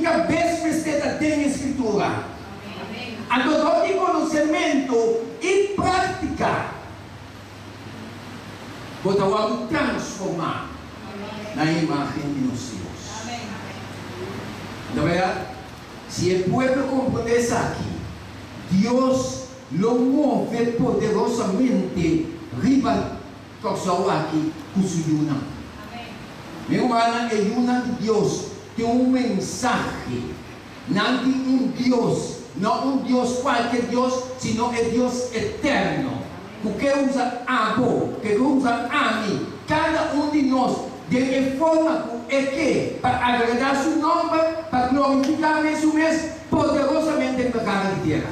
única vez que você tem escritura. Agora de conhecimento e prática. Você vai transformar na imagem de Deus. Na verdade, se o povo compreender isso aqui, Deus lo move poderosamente riba aqui com sua yuna. Meu irmão, é yuna de Deus tem mensagem. Não de Deus, não Deus qualquer Deus, sino é Deus eterno. Porque usa amor, que usa a mim. Cada de nós de forma que para agradar seu nome, para glorificar isso mesmo poderosamente na cara de terra.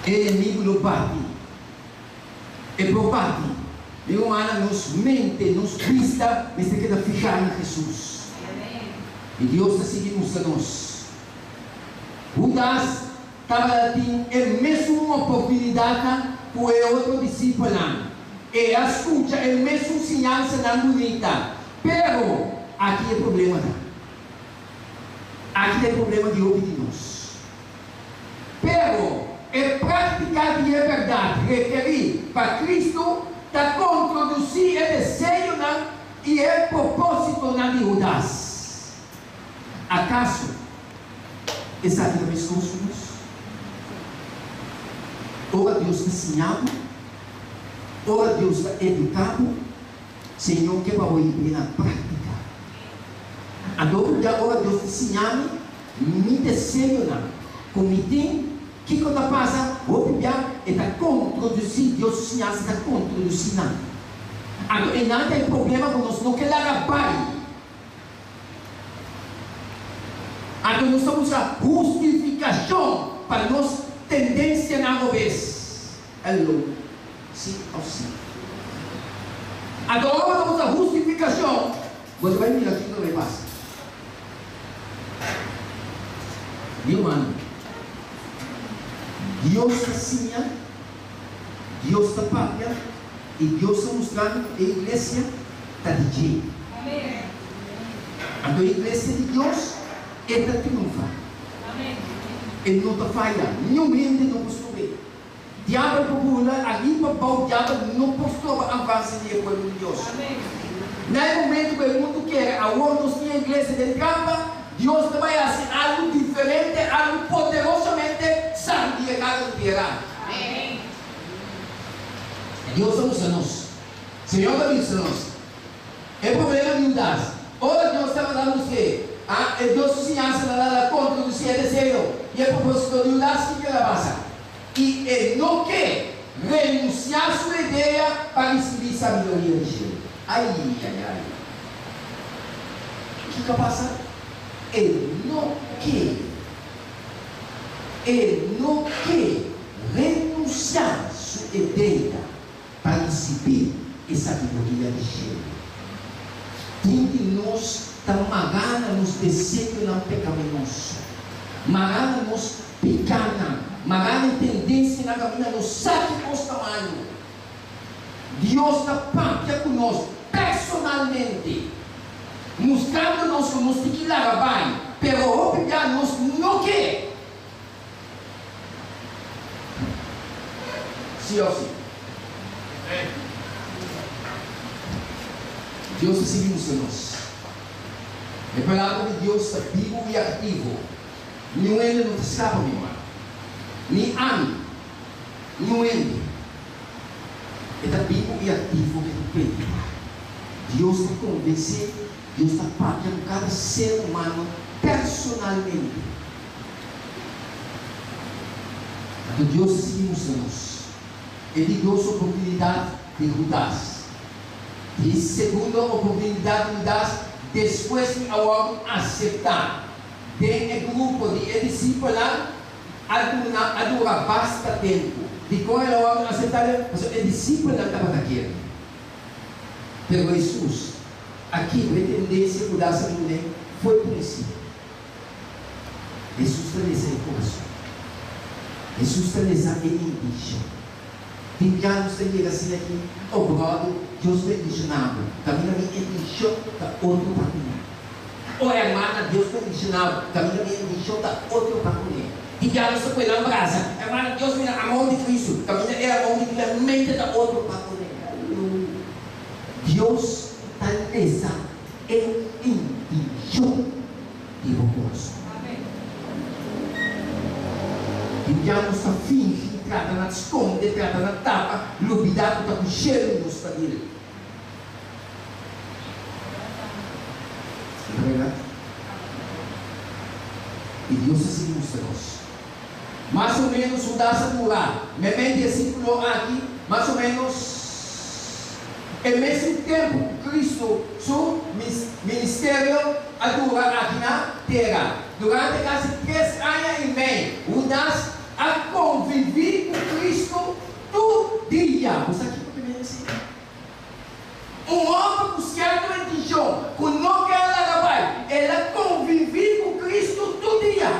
O inimigo lo bate. E por bate. Meu irmão, nos mente, nos vista, mas tem que ficar em Jesus. E Deus está seguindo a nós. Judas estava tendo a mesma oportunidade com o outro discípulo. E escuta a mesma ensinança na bonita. Pero, aqui é problema. Aqui é problema de obediência. Pero, é praticar de verdade, requerir para Cristo, está contraduzir o desejo e o propósito de Judas. Acaso, essa aqui é a resposta? Ora Deus está ensinando. Ora Deus está educado, Senhor, que para ir na prática. Agora Deus está ensinando, me desejo não. Como tem, que quando passa, vou pegar e está contraduzir, Deus ensinar, está contraduzindo. Agora, e não tem problema com nós, não quer largar pai. Agora nós estamos a justificação para nós tendência na vez. Alô. Sim ou sim. Agora vamos à justificação. Você vai mirar aqui no passa. Meu irmão, Deus está ensinando, Deus está pátria e Deus está mostrando a igreja está de jeito. A igreja de Deus está triunfando. Ele não está falhando, nenhum mente não postou bem. Diabo popular, ali para o diabo não postou avançar de acordo com Deus. No momento que o mundo quer, a nós tinha a igreja de campo, Deus vai fazer algo diferente, algo poderosamente sangue cada dia. Deus usa nós. Senhor David usa nós. É problema de Judas. Ora Deus estava dando você. Deus ensinança na contra do seu desejo. E a propósito de Judas, o que ela passa? E ele não quer renunciar a sua ideia para receber sabedoria de Deus. Ai. O que passa? Ele não quer renunciar a sua ideia para receber a sabedoria de Deus. Tem de nós magana nos desejos não pecaminosos. Magana nos pecana. Magana tendência na caminha nos sabe os tamanhos. Deus está pátria conosco personalmente, mostrando-nos que nós temos que lavar bem, pero obrigar nós não quer. Sim ou sim? Deus está seguindo a nós. A palavra de Deus está vivo e ativo. Nenhum ele não escapa, meu irmão. Nem ame, nenhum ele. Está vivo e ativo que ele. Deus está convencido, Deus está pagando cada ser humano personalmente. Então Deus está seguindo a nós. Ele deu a oportunidade de Judas. E segunda oportunidade de Judas, depois de algo aceitar. Tem um grupo de discípulos a durar bastante tempo. De qual é o algo aceitar? Mas o discípulo não estava naquele. Pero Jesus, aqui, a tendência de mudança do mundo foi por isso. Jesus está nesse coração. Jesus está nessa igreja. Enviados a ir assim aqui, obrigado, Deus me ensinado. Também a minha igreja está outro caminho. Ou a irmã, Deus condicional, caminha bem, deixou da outro para comer. E já não se pode lembrar, a irmã, Deus me dá a mão de Cristo, caminha é a mão de Cristo, mente da outro para comer. Deus está nessa intenção de vós. E já não está fingindo, trata de esconder, trata de tapa, lubidar, está com cheiro nos para ele. Não é verdade? E Deus assim mostra-nos. Mais ou menos o dá-se a curar. Me mente assim aqui, mais ou menos. Ao mesmo tempo, Cristo, seu ministério, atua aqui na terra. Durante quase 3 anos e meio, o das a conviver com Cristo todo dia. Você aqui pode ver assim? Um homem com certa intenção, com não quer trabalhar, ela convive com Cristo todo dia.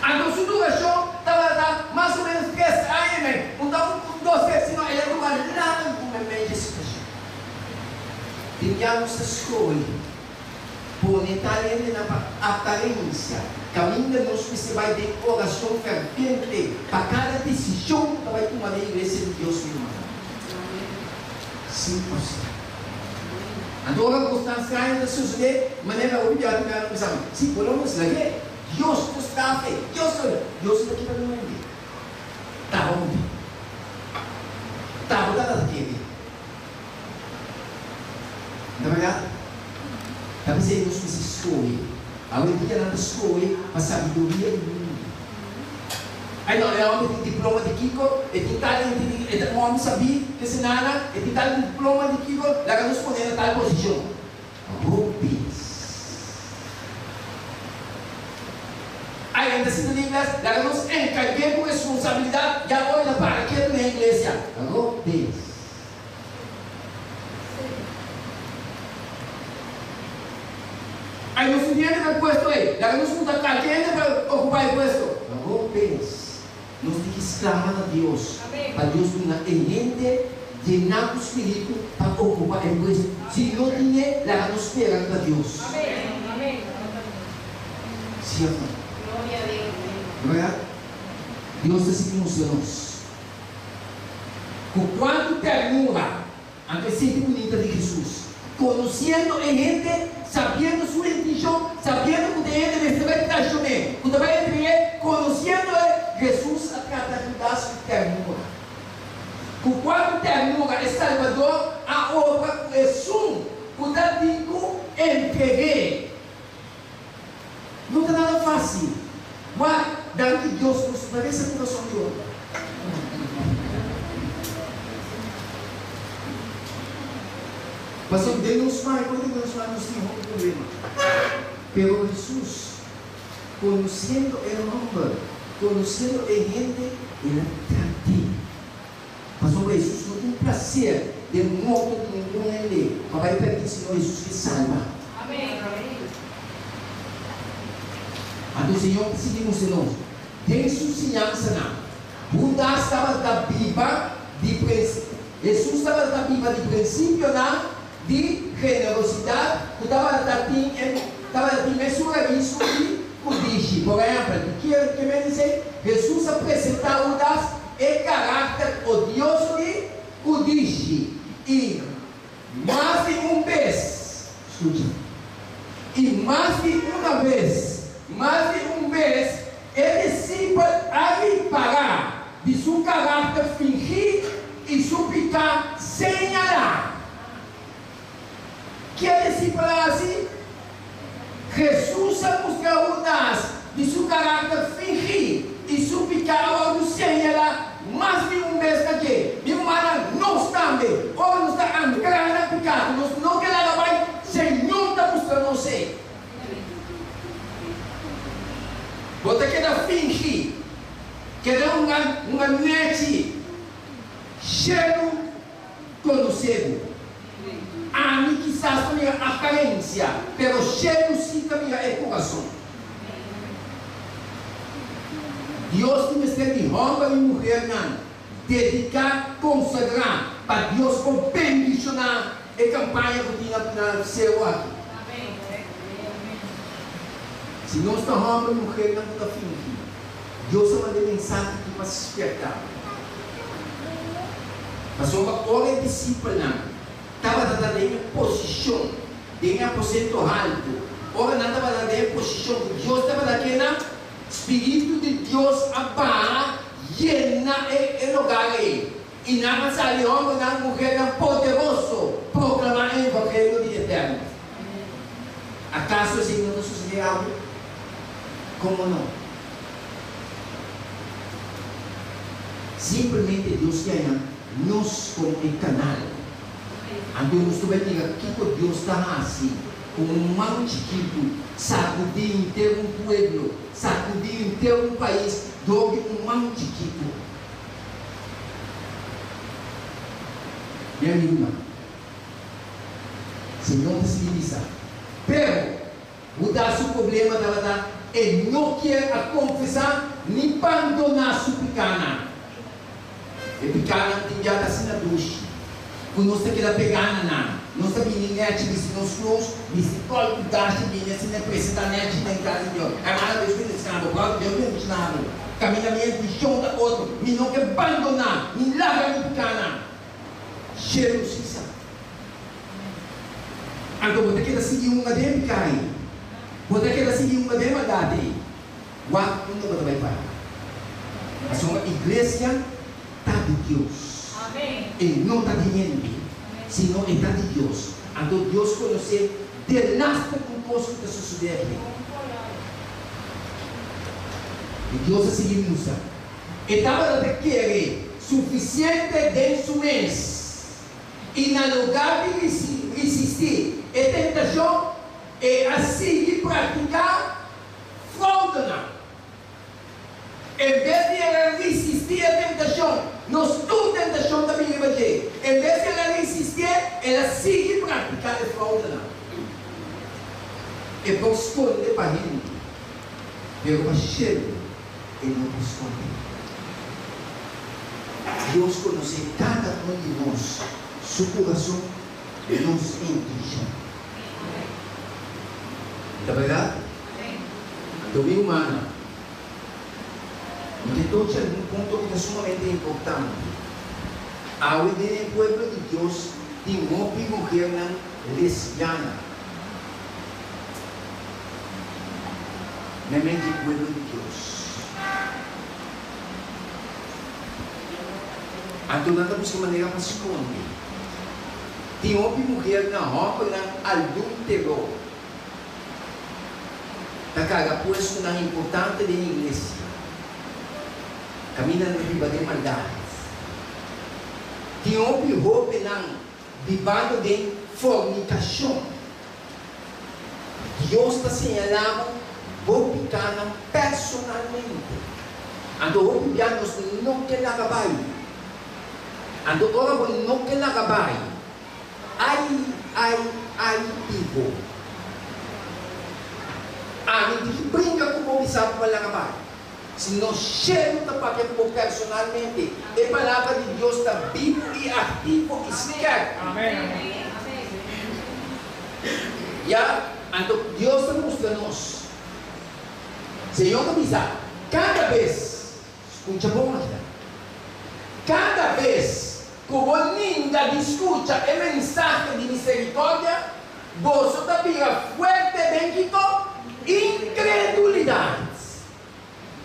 A nossa duração estava mais ou menos 3 anos e meio. Então, 2 vezes, senão ela não vai nada com a mente situação. Tínhamos a escolha, por talento na aparência, caminha-nos que se vai ter oração fervente para cada decisão que vai tomar na igreja de Deus irmão. Sim, agora, constância ainda sucede, maneira obediente que nós precisamos. Se podemos ler, Deus está a fé, Deus está aqui para nós. Está onde? Está onde aqui? Na verdade, talvez ele nos escolhe. A dia não escolhe a sabedoria do mundo. Aí não, é homem de diploma de Kiko, e tem tal, um homem sabia que se nada, e tem tal diploma de Kiko, lá nos põe na tal posição. Rubens. Aí ainda se não inglês, lá nos encarguei com responsabilidade, já olha para aquilo na igreja. Rubens. Aí no siguiente vai puesto aí, lá nos muda quem vai ocupar o puesto. Rubens. Nós temos que exclamar a Deus. Amém. Para Deus nos entender, llenar o Espírito para ocupar o puesto. Se não tiver, lá nos esperando a Deus. Amém. Amém. Sim, glória a Deus. Não é? Deus assim nos com quanto ternura, ante sempre bonita de Jesus, conhecendo a gente, sabendo sua intenção, sabendo que ele receber tratamento, que vai entregar, conhecendo Jesus a tratar de ternura. Com quanto ternura é Salvador, a obra é sum, que está digo entreguei. Não está nada fácil, mas dando que Deus nos parece a coração de outra. Mas o Deus vai, quando Deus vai nos tem outro problema. Pero Jesus, conhecendo o homem, conhecendo a gente, ele trata. Mas o Jesus não tem prazer de morto com ele, mas vai perder senão Jesus que salva. Amém. Então o Senhor seguimos nós. Tem sua ensinança. Buda estava da Bíblia de princípio. Jesus estava da Bíblia de princípio de generosidade, estava da mesura isso de codice. Por exemplo, que me diz, Jesus apresentava o caráter odioso de codice. E mais de uma vez, escute, e mais de uma vez, ele se pode parar de seu caráter fingir e suplicar señalar. Quer dizer para assim, Jesus mostrou de seu caráter fingir e suplicar algo señalar mais de uma vez aqui. Minha irmã não está bem, ou não está ancrada no pecado, não quer nada mais, Senhor está mostrando você. Você quer fingir, quer uma net cheio com o cego. A mim quizás também a aparência, pero cheio sim também é coração. Deus tem que ser de homem e mulher, dedicar, consagrar para Deus com bendicionar é campanha que tinha na seu aqui. Se nós estamos uma mulher não está fim, Deus está mandando mensagem aqui para se despertar. Mas uma hora disciplina estava dando em posição, em aposento alto. Ora não estava dando em posição, Deus estava dando Espírito de Deus abaixa, llena o lugar aí. E não sai homem, não mulher, poderoso, proclamar o Evangelho de Eterno. Acaso assim não sucede algo? Como não? Simplesmente Deus quer nos como um canal. Então nós também diga que Deus está assim, como um mão chiquito, sacudir inteiro um pueblo, sacudir inteiro um país, do que um mão chiquito. Minha irmã, Senhor se diz, pero o nosso problema da verdade é não quer a confessar nem abandonar sua picana. E picana tem já assim na ducha. Quando nós queremos pegar na nós sabemos net, se nós flores, se qual que dá se bem, se não precisa net nem casa de Deus. É mais uma vez que nós estamos falando, Deus não nos nada. Caminhamento de chão da outra, me não quer abandonar, me larga de picana. Cheiro se sabe. Então você quer seguir uma dele cai. Você quer seguir uma dele mandate. What não vai fazer. Mas uma igreja está de Deus. Amém. E não está de ninguém, senão está de Deus. Então Deus conhece de nasce com coisas que sucedem aqui. E Deus é seguindo isso. E estava de querer suficiente de um mês. E no lugar de resistir a tentação, é assim praticar fraude. Em vez de ela resistir à tentação, nós temos tentação da minha igreja. Em vez de ela resistir, ela sigue praticar a fraude. E por esconder para ele, eu para cheiro, ele não esconde. Deus conhece cada um de nós. Seu coração nos intuição. Está verdade? Domingo humana. Então, tinha um ponto que é sumamente importante. Ao ir no povo de Deus, tem uma mulher lesbiana. Na mente do povo de Deus. Então, nós temos uma maneira para se esconder. Tem uma mulher na roupa adúltero. Da cara, pois, não é importante da igreja. Camina na riba de maldade. Tem uma roupa vivendo de fornicação. Deus está señalando vou ficar personalmente. Então, o que não quer acabar. Então, agora não quer acabar. Ai, tipo. Me diz, brinca com o bispo para acabar. Se não chega para que eu personalmente, a palavra de Deus está vivo e ativo e sequer. Amém. Então, Deus está mostrando-nos. Senhor, avisa, cada vez, escuta bom aqui, cada vez que ninguém escuta a mensagem de misericórdia, você está vira fortemente incredulidade.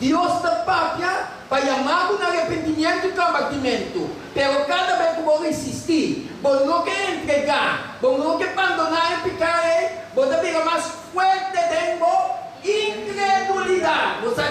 Deus está papia para chamar um arrependimento e combatimento. Pero cada vez que você resistir, você não quer entregar, você não quer abandonar e ficar aí, você fica mais forte dentro incredulidade. Você